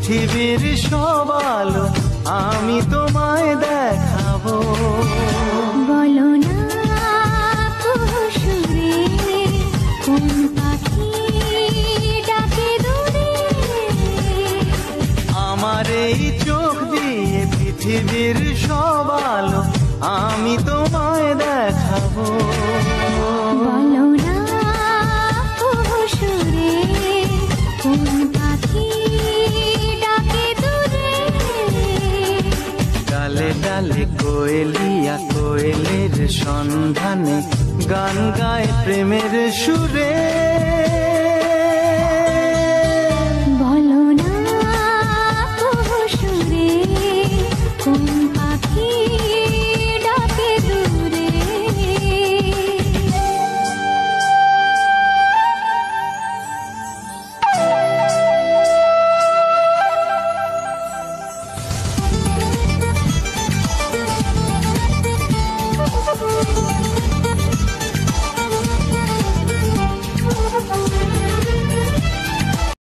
পৃথিবীর সব আলো আমি তোমায় দেখাবো। বলো না সুরে কোন পাখি ডাকে দূরে। আমার এই চোখ দিয়ে পৃথিবীর সব আলো আমি তোমায় দেখাবো। বলো না সুরে কোন পাখি ডাকে দূরে। ডালে ডালে কোয়েলিয়া কোয়েলের সন্ধানে গান গায় প্রেমের সুরে।